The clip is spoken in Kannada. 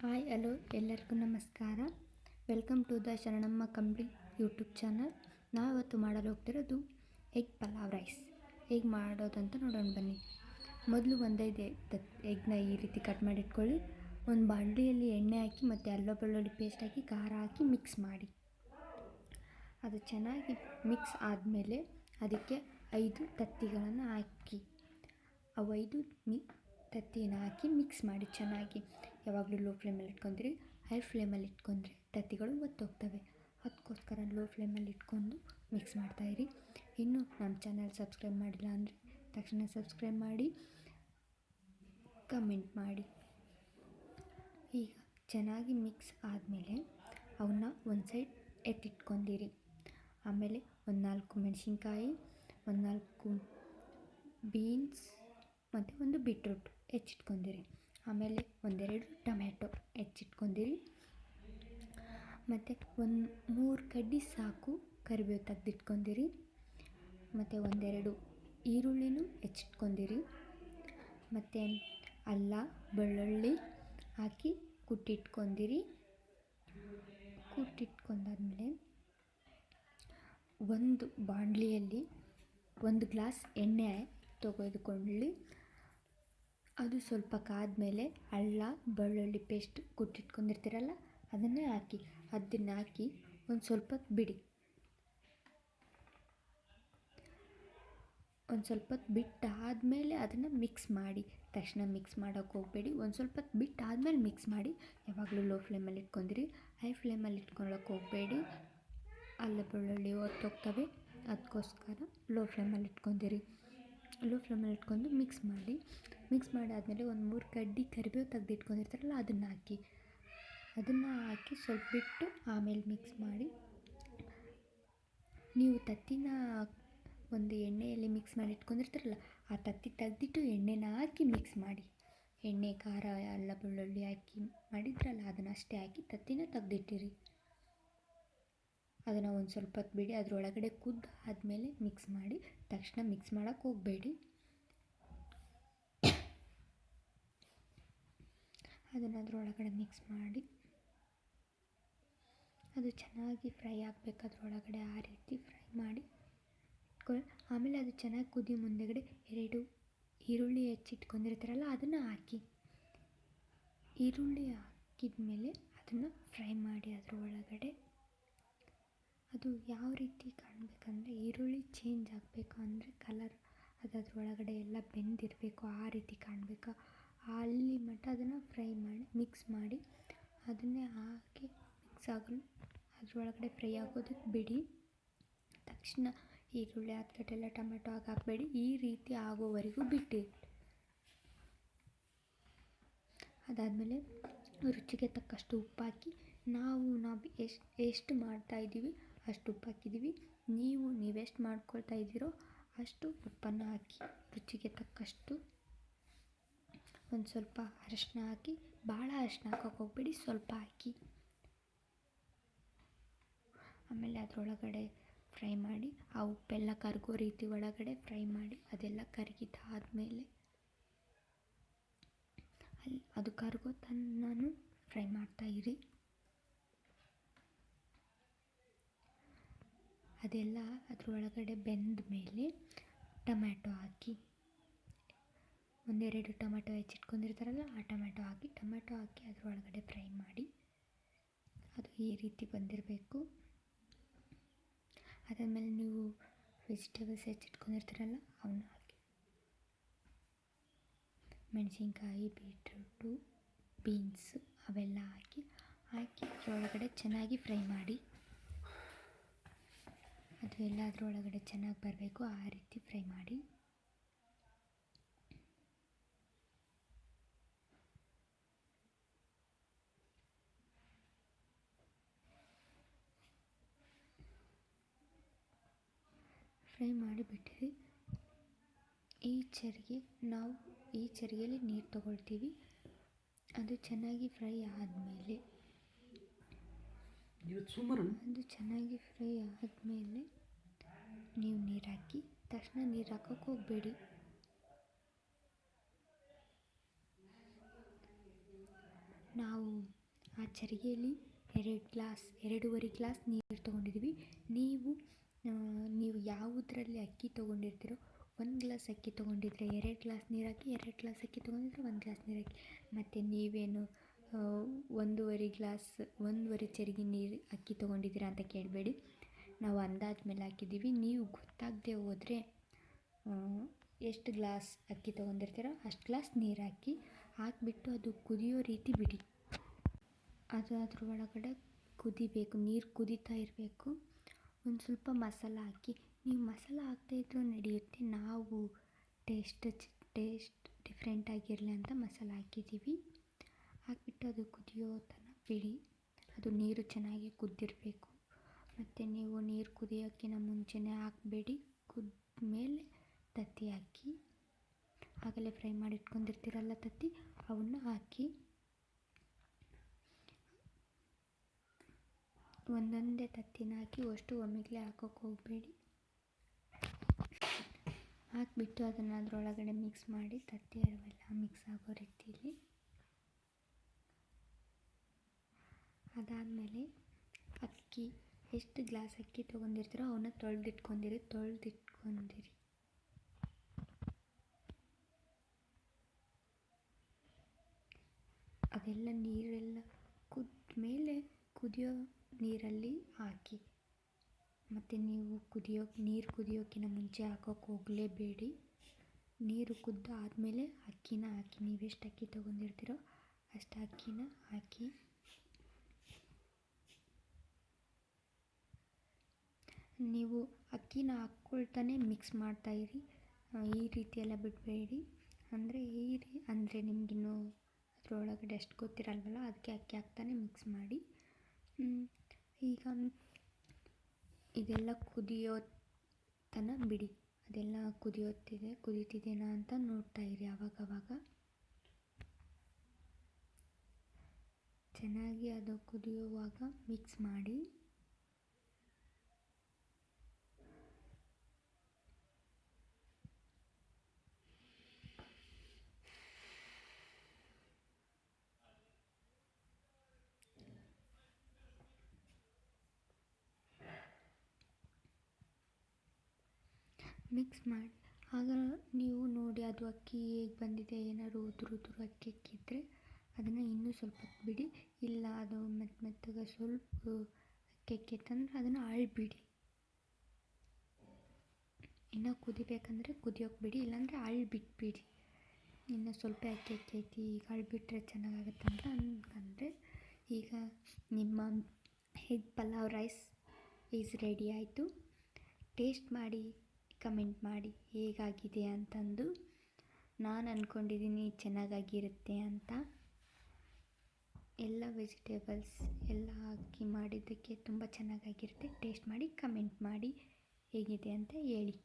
ಹಾಯ್ ಹಲೋ ಎಲ್ಲರಿಗೂ ನಮಸ್ಕಾರ. ವೆಲ್ಕಮ್ ಟು ದ ಶರಣಮ್ಮ ಕಂಬಳಿ ಯೂಟ್ಯೂಬ್ ಚಾನಲ್. ನಾವಿವತ್ತು ಮಾಡಲು ಹೋಗ್ತಿರೋದು ಎಗ್ ಪಲಾವ್ ರೈಸ್. ಹೇಗೆ ಮಾಡೋದಂತ ನೋಡೋಣ ಬನ್ನಿ. ಮೊದಲು ಒಂದೈದು ಎಗ್ನ ಈ ರೀತಿ ಕಟ್ ಮಾಡಿ ಇಟ್ಕೊಳ್ಳಿ. ಒಂದು ಬಾಣಲಿಯಲ್ಲಿ ಎಣ್ಣೆ ಹಾಕಿ ಮತ್ತು ಅಲ್ಲ ಬೆಳ್ಳುಳ್ಳಿ ಪೇಸ್ಟ್ ಹಾಕಿ ಖಾರ ಹಾಕಿ ಮಿಕ್ಸ್ ಮಾಡಿ. ಅದು ಚೆನ್ನಾಗಿ ಮಿಕ್ಸ್ ಆದಮೇಲೆ ಅದಕ್ಕೆ 5 ತತ್ತಿಗಳನ್ನು ಹಾಕಿ ಅವು 5 ತತ್ತಿನ ಹಾಕಿ ಮಿಕ್ಸ್ ಮಾಡಿ ಚೆನ್ನಾಗಿ. ಯಾವಾಗಲೂ ಲೋ ಫ್ಲೇಮಲ್ಲಿ ಇಟ್ಕೊಂಡ್ರಿ, ಹೈ ಫ್ಲೇಮಲ್ಲಿ ಇಟ್ಕೊಂಡ್ರೆ ತತ್ತಿಗಳು ಒತ್ತೋಗ್ತವೆ. ಅದಕ್ಕೋಸ್ಕರ ಲೋ ಫ್ಲೇಮಲ್ಲಿ ಇಟ್ಕೊಂಡು ಮಿಕ್ಸ್ ಮಾಡ್ತಾಯಿರಿ. ಇನ್ನೂ ನಮ್ಮ ಚಾನಲ್ ಸಬ್ಸ್ಕ್ರೈಬ್ ಮಾಡಿಲ್ಲ ಅಂದರೆ ತಕ್ಷಣ ಸಬ್ಸ್ಕ್ರೈಬ್ ಮಾಡಿ, ಕಮೆಂಟ್ ಮಾಡಿ. ಈಗ ಚೆನ್ನಾಗಿ ಮಿಕ್ಸ್ ಆದಮೇಲೆ ಅವನ್ನ ಒಂದು ಸೈಡ್ ಎತ್ತಿಟ್ಕೊಂಡಿರಿ. ಆಮೇಲೆ ಒಂದು 4 ಮೆಣಸಿನ್ಕಾಯಿ, ಒಂದು 4 ಬೀನ್ಸ್ ಮತ್ತು ಒಂದು ಬೀಟ್ರೂಟ್ ಹೆಚ್ಚಿಟ್ಕೊಂಡಿರಿ. ಆಮೇಲೆ ಒಂದೆರಡು ಟೊಮ್ಯಾಟೊ ಹೆಚ್ಚಿಟ್ಕೊಂಡಿರಿ. ಮತ್ತು ಒಂದು 3 ಕಡ್ಡಿ ಸಾಕು ಕರಿಬೇವು ತೆಗೆದಿಟ್ಕೊಂಡಿರಿ. ಮತ್ತು ಒಂದೆರಡು ಈರುಳ್ಳಿನೂ ಹೆಚ್ಚಿಟ್ಕೊಂಡಿರಿ. ಮತ್ತು ಅಲ್ಲ ಬೆಳ್ಳುಳ್ಳಿ ಹಾಕಿ ಕುಟ್ಟಿಟ್ಕೊಂಡಿರಿ. ಕುಟ್ಟಿಟ್ಕೊಂಡಾದ್ಮೇಲೆ ಒಂದು ಬಾಣಲಿಯಲ್ಲಿ 1 ಗ್ಲಾಸ್ ಎಣ್ಣೆ ತೆಗೆದುಕೊಳ್ಳಿ. ಅದು ಸ್ವಲ್ಪ ಕಾದ್ಮೇಲೆ ಅಲ್ಲ ಬೆಳ್ಳುಳ್ಳಿ ಪೇಸ್ಟ್ ಕುಟ್ಟಿಟ್ಕೊಂಡಿರ್ತೀರಲ್ಲ ಅದನ್ನೇ ಹಾಕಿ. ಅದನ್ನು ಹಾಕಿ ಒಂದು ಸ್ವಲ್ಪ ಹೊತ್ತು ಬಿಡಿ. ಒಂದು ಸ್ವಲ್ಪ ಹೊತ್ತು ಬಿಟ್ಟಾದಮೇಲೆ ಅದನ್ನು ಮಿಕ್ಸ್ ಮಾಡಿ. ತಕ್ಷಣ ಮಿಕ್ಸ್ ಮಾಡೋಕ್ಕೆ ಹೋಗಬೇಡಿ. ಒಂದು ಸ್ವಲ್ಪ ಹೊತ್ತು ಬಿಟ್ಟಾದಮೇಲೆ ಮಿಕ್ಸ್ ಮಾಡಿ. ಯಾವಾಗಲೂ ಲೋ ಫ್ಲೇಮಲ್ಲಿ ಇಟ್ಕೊಂಡಿರಿ, ಹೈ ಫ್ಲೇಮಲ್ಲಿ ಇಟ್ಕೊಳ್ಳೋಕೆ ಹೋಗಬೇಡಿ. ಅಲ್ಲ ಬೆಳ್ಳುಳ್ಳಿ ಹೊತ್ತೋಗ್ತವೆ. ಅದಕ್ಕೋಸ್ಕರ ಲೋ ಫ್ಲೇಮಲ್ಲಿ ಇಟ್ಕೊಂಡಿರಿ. ಲೋ ಫ್ಲೇಮಲ್ಲಿ ಇಟ್ಕೊಂಡು ಮಿಕ್ಸ್ ಮಾಡಿ. ಮಿಕ್ಸ್ ಮಾಡಾದಮೇಲೆ ಒಂದು 3 ಕಡ್ಡಿ ಕರಿಬೇವು ತೆಗೆದಿಟ್ಕೊಂಡಿರ್ತಾರಲ್ಲ ಅದನ್ನು ಹಾಕಿ ಸ್ವಲ್ಪ ಬಿಟ್ಟು ಆಮೇಲೆ ಮಿಕ್ಸ್ ಮಾಡಿ. ನೀವು ತತ್ತಿನ ಒಂದು ಎಣ್ಣೆಯಲ್ಲಿ ಮಿಕ್ಸ್ ಮಾಡಿ ಇಟ್ಕೊಂಡಿರ್ತಾರಲ್ಲ ಆ ತತ್ತಿ ತೆಗೆದಿಟ್ಟು ಎಣ್ಣೆನ ಹಾಕಿ ಮಿಕ್ಸ್ ಮಾಡಿ. ಎಣ್ಣೆ, ಖಾರ, ಅಲ್ಲ ಬೆಳ್ಳುಳ್ಳಿ ಹಾಕಿ ಮಾಡಿದ್ರಲ್ಲ ಅದನ್ನು ಅಷ್ಟೇ ಹಾಕಿ ತತ್ತಿನ ತೆಗೆದಿಟ್ಟಿರಿ. ಅದನ್ನು ಒಂದು ಸ್ವಲ್ಪ ಹೊತ್ತು ಬಿಡಿ. ಅದರೊಳಗಡೆ ಆದಮೇಲೆ ಮಿಕ್ಸ್ ಮಾಡಿ. ತಕ್ಷಣ ಮಿಕ್ಸ್ ಮಾಡೋಕ್ಕೆ ಹೋಗಬೇಡಿ. ಅದನ್ನು ಅದರೊಳಗಡೆ ಮಿಕ್ಸ್ ಮಾಡಿ. ಅದು ಚೆನ್ನಾಗಿ ಫ್ರೈ ಆಗಬೇಕು ಅದರೊಳಗಡೆ. ಆ ರೀತಿ ಫ್ರೈ ಮಾಡಿ ಇಟ್ಕೊಳ್ಳಿ. ಆಮೇಲೆ ಅದು ಚೆನ್ನಾಗಿ ಕುದಿ ಮುಂದೆಗಡೆ 2 ಈರುಳ್ಳಿ ಹೆಚ್ಚಿಟ್ಕೊಂಡಿರ್ತಾರಲ್ಲ ಅದನ್ನು ಹಾಕಿ. ಈರುಳ್ಳಿ ಹಾಕಿದ ಮೇಲೆ ಅದನ್ನು ಫ್ರೈ ಮಾಡಿ. ಅದರೊಳಗಡೆ ಅದು ಯಾವ ರೀತಿ ಕಾಣಬೇಕಂದ್ರೆ ಈರುಳ್ಳಿ ಚೇಂಜ್ ಆಗಬೇಕು ಅಂದರೆ ಕಲರ್ ಅದರೊಳಗಡೆ ಎಲ್ಲ ಬೆಂದಿರಬೇಕು. ಆ ರೀತಿ ಕಾಣಬೇಕು. ಅಲ್ಲಿ ಮಟ್ಟ ಅದನ್ನು ಫ್ರೈ ಮಾಡಿ ಮಿಕ್ಸ್ ಮಾಡಿ. ಅದನ್ನೇ ಹಾಕಿ ಮಿಕ್ಸ್ ಆಗಲು ಅದರೊಳಗಡೆ ಫ್ರೈ ಆಗೋದಕ್ಕೆ ಬಿಡಿ. ತಕ್ಷಣ ಈರುಳ್ಳಿ ಆದ್ಕಟ್ಟೆಲ್ಲ ಟೊಮೆಟೊ ಹಾಕಬೇಡಿ. ಈ ರೀತಿ ಆಗೋವರೆಗೂ ಬಿಟ್ಟು. ಅದಾದಮೇಲೆ ರುಚಿಗೆ ತಕ್ಕಷ್ಟು ಉಪ್ಪು ಹಾಕಿ. ನಾವು ಎಷ್ಟು ಮಾಡ್ತಾಯಿದ್ದೀವಿ ಅಷ್ಟು ಉಪ್ಪು ಹಾಕಿದ್ದೀವಿ. ನೀವೆಷ್ಟು ಮಾಡ್ಕೊಳ್ತಾ ಇದ್ದೀರೋ ಅಷ್ಟು ಉಪ್ಪನ್ನು ಹಾಕಿ. ರುಚಿಗೆ ತಕ್ಕಷ್ಟು ಒಂದು ಸ್ವಲ್ಪ ಅರಶಿನ ಹಾಕಿ. ಭಾಳ ಅರಶಿನ ಹಾಕೋಕ್ಕೆ ಹೋಗಬೇಡಿ, ಸ್ವಲ್ಪ ಹಾಕಿ. ಆಮೇಲೆ ಅದರೊಳಗಡೆ ಫ್ರೈ ಮಾಡಿ. ಆ ಉಪ್ಪೆಲ್ಲ ಕರಗೋ ರೀತಿ ಒಳಗಡೆ ಫ್ರೈ ಮಾಡಿ. ಅದೆಲ್ಲ ಕರಗಿದ್ದಾದಮೇಲೆ ಅದು ಕರಗೋ ತನಕ ಫ್ರೈ ಮಾಡ್ತಾಯಿರಿ. ಅದೆಲ್ಲ ಅದರೊಳಗಡೆ ಬೆಂದ ಮೇಲೆ ಟೊಮ್ಯಾಟೊ ಹಾಕಿ. ಒಂದೆರಡು ಟೊಮೆಟೊ ಹೆಚ್ಚಿಟ್ಕೊಂಡಿರ್ತಾರಲ್ಲ ಆ ಟೊಮೆಟೊ ಹಾಕಿ ಅದರೊಳಗಡೆ ಫ್ರೈ ಮಾಡಿ. ಅದು ಈ ರೀತಿ ಬಂದಿರಬೇಕು. ಅದಾದಮೇಲೆ ನೀವು ವೆಜಿಟೇಬಲ್ಸ್ ಹೆಚ್ಚಿಟ್ಕೊಂಡಿರ್ತೀರಲ್ಲ ಅವನ್ನ ಹಾಕಿ. ಮೆಣಸಿನ್ಕಾಯಿ, ಬೀಟ್ರೂಟು, ಬೀನ್ಸು ಅವೆಲ್ಲ ಹಾಕಿ ಅದರೊಳಗಡೆ ಚೆನ್ನಾಗಿ ಫ್ರೈ ಮಾಡಿ. ಅದು ಎಲ್ಲ ಅದರೊಳಗಡೆ ಚೆನ್ನಾಗಿ ಬರಬೇಕು. ಆ ರೀತಿ ಫ್ರೈ ಮಾಡಿ. ಫ್ರೈ ಮಾಡಿಬಿಟ್ಟಿರಿ. ನಾವು ಈ ಚರಿಗೆಯಲ್ಲಿ ನೀರು ತಗೊಳ್ತೀವಿ. ಅದು ಚೆನ್ನಾಗಿ ಫ್ರೈ ಆದಮೇಲೆ ನೀವು ನೀರು ಹಾಕಿ. ತಕ್ಷಣ ನೀರು ಹಾಕೋಕ್ಕೆ ಹೋಗಬೇಡಿ. ನಾವು ಆ ಚರಿಗೆಯಲ್ಲಿ 2.5 ಗ್ಲಾಸ್ ನೀರು ತೊಗೊಂಡಿದ್ದೀವಿ. ನೀವು ಯಾವುದರಲ್ಲಿ ಅಕ್ಕಿ ತೊಗೊಂಡಿರ್ತೀರೋ 1 ಗ್ಲಾಸ್ ಅಕ್ಕಿ ತೊಗೊಂಡಿದ್ರೆ 2 ಗ್ಲಾಸ್ ನೀರು ಹಾಕಿ, 2 ಗ್ಲಾಸ್ ಅಕ್ಕಿ ತೊಗೊಂಡಿದ್ರೆ 1 ಗ್ಲಾಸ್ ನೀರು ಹಾಕಿ. ಮತ್ತು ನೀವೇನು 1.5 ಚರಿಗೆ ನೀರು ಅಕ್ಕಿ ತೊಗೊಂಡಿದ್ದೀರಾ ಅಂತ ಕೇಳಬೇಡಿ. ನಾವು ಅಂದಾಜು ಮೇಲೆ ಹಾಕಿದ್ದೀವಿ. ನೀವು ಗೊತ್ತಾಗದೆ ಹೋದರೆ ಎಷ್ಟು ಗ್ಲಾಸ್ ಅಕ್ಕಿ ತೊಗೊಂಡಿರ್ತೀರೋ ಅಷ್ಟು ಗ್ಲಾಸ್ ನೀರು ಹಾಕಿಬಿಟ್ಟು ಅದು ಕುದಿಯೋ ರೀತಿ ಬಿಡಿ. ಅದು ಅದ್ರ ಒಳಗಡೆ ಕುದಿಬೇಕು, ನೀರು ಕುದೀತಾ ಇರಬೇಕು. ಒಂದು ಸ್ವಲ್ಪ ಮಸಾಲ ಹಾಕಿ. ನೀವು ಮಸಾಲ ಹಾಕ್ತಾಯಿದ್ರೂ ನಡೆಯುತ್ತೆ. ನಾವು ಟೇಸ್ಟ್ ಡಿಫ್ರೆಂಟಾಗಿರಲಿ ಅಂತ ಮಸಾಲ ಹಾಕಿದ್ದೀವಿ. ಹಾಕಿಬಿಟ್ಟು ಅದು ಕುದಿಯೋ ತನಕ ಬಿಡಿ. ಅದು ನೀರು ಚೆನ್ನಾಗಿ ಕುದ್ದಿರಬೇಕು. ಮತ್ತು ನೀವು ನೀರು ಕುದಿಯೋಕ್ಕಿಂತ ಮುಂಚೆನೇ ಹಾಕಬೇಡಿ. ಕುದ್ದ ಮೇಲೆ ತತ್ತಿ ಹಾಕಿ, ಆಗಲೇ ಫ್ರೈ ಮಾಡಿ ಇಟ್ಕೊಂಡಿರ್ತೀರಲ್ಲ ತತ್ತಿ, ಅವನ್ನ ಹಾಕಿ ಒಂದೊಂದೇ ತತ್ತಿನ ಹಾಕಿ ಅಷ್ಟು ಒಮ್ಮೆಗಲೇ ಹಾಕೋಕ್ಕೆ ಹೋಗಬೇಡಿ. ಹಾಕಿಬಿಟ್ಟು ಅದನ್ನು ಅದರೊಳಗಡೆ ಮಿಕ್ಸ್ ಮಾಡಿ, ತತ್ತಿ ಅವೆಲ್ಲ ಮಿಕ್ಸ್ ಆಗೋ ರೀತಿಯಲ್ಲಿ. ಅದಾದಮೇಲೆ ಅಕ್ಕಿ ಎಷ್ಟು ಗ್ಲಾಸ್ ಅಕ್ಕಿ ತೊಗೊಂಡಿರ್ತೀರೋ ಅವನ್ನ ತೊಳೆದಿಟ್ಕೊಂಡಿರಿ. ಅದೆಲ್ಲ ನೀರೆಲ್ಲ ಕುದ್ದ ಮೇಲೆ ಕುದಿಯೋ ನೀರಲ್ಲಿ ಹಾಕಿ. ಮತ್ತು ನೀವು ನೀರು ಕುದಿಯೋಕ್ಕಿಂತ ಮುಂಚೆ ಹಾಕೋಕ್ಕೆ ಹೋಗಲೇಬೇಡಿ. ನೀರು ಕುದ್ದು ಆದಮೇಲೆ ಅಕ್ಕಿನ ಹಾಕಿ. ನೀವೆಷ್ಟು ಅಕ್ಕಿ ತೊಗೊಂಡಿರ್ತೀರೋ ಅಷ್ಟು ಅಕ್ಕಿನ ಹಾಕಿ. ನೀವು ಅಕ್ಕಿನ ಹಾಕ್ಕೊಳ್ತಾನೆ ಮಿಕ್ಸ್ ಮಾಡ್ತಾಯಿರಿ. ಈ ರೀತಿಯೆಲ್ಲ ಬಿಡಬೇಡಿ. ಅಂದರೆ ನಿಮಗಿನ್ನೂ ಅದರೊಳಗಡೆ ಅಷ್ಟು ಗೊತ್ತಿರಲ್ವಲ್ಲ, ಅದಕ್ಕೆ ಅಕ್ಕಿ ಹಾಕ್ತಾನೆ ಮಿಕ್ಸ್ ಮಾಡಿ. ಈಗ ಇದೆಲ್ಲ ಕುದಿಯೋ ತನಕ ಬಿಡಿ. ಅದೆಲ್ಲ ಕುದೀತಿದೆನಾ ಅಂತ ನೋಡ್ತಾಯಿರಿ ಆವಾಗವಾಗ. ಚೆನ್ನಾಗಿ ಅದು ಕುದಿಯುವಾಗ ಮಿಕ್ಸ್ ಮಾಡಿ. ಆಗ ನೀವು ನೋಡಿ ಅದು ಅಕ್ಕಿ ಹೇಗೆ ಬಂದಿದೆ. ಏನಾದ್ರು ಉದುರು ಅಕ್ಕಿ ಇದ್ದರೆ ಅದನ್ನು ಇನ್ನೂ ಸ್ವಲ್ಪ ಹೊತ್ತು ಬಿಡಿ. ಇಲ್ಲ ಅದು ಮೆತ್ತಗೆ ಸ್ವಲ್ಪ ಅಕ್ಕಿ ಇತ್ತಂದರೆ ಅದನ್ನು ಅಳ್ಬಿಡಿ. ಇನ್ನೂ ಕುದಿಬೇಕಂದ್ರೆ ಕುದಿಯೋಕೆ ಬಿಡಿ, ಇಲ್ಲಾಂದರೆ ಬಿಟ್ಬಿಡಿ. ಇನ್ನು ಸ್ವಲ್ಪ ಅಕ್ಕಿ ಐತಿ, ಈಗ ಅಳ್ಬಿಟ್ರೆ ಚೆನ್ನಾಗಾಗುತ್ತೆ ಅಂತ ಅನ್ಕೊಂಡ್ರೆ ಈಗ ನಿಮ್ಮ egg pulao rice is ready ಆಯಿತು. ಟೇಸ್ಟ್ ಮಾಡಿ ಕಮೆಂಟ್ ಮಾಡಿ ಹೇಗಾಗಿದೆ ಅಂತಂದು. ನಾನು ಅಂದ್ಕೊಂಡಿದ್ದೀನಿ ಚೆನ್ನಾಗಾಗಿರುತ್ತೆ ಅಂತ. ಎಲ್ಲ ವೆಜಿಟೇಬಲ್ಸ್ ಎಲ್ಲ ಹಾಕಿ ಮಾಡಿದ್ದಕ್ಕೆ ತುಂಬ ಚೆನ್ನಾಗಾಗಿರುತ್ತೆ. ಟೇಸ್ಟ್ ಮಾಡಿ ಕಮೆಂಟ್ ಮಾಡಿ ಹೇಗಿದೆ ಅಂತ ಹೇಳಿ.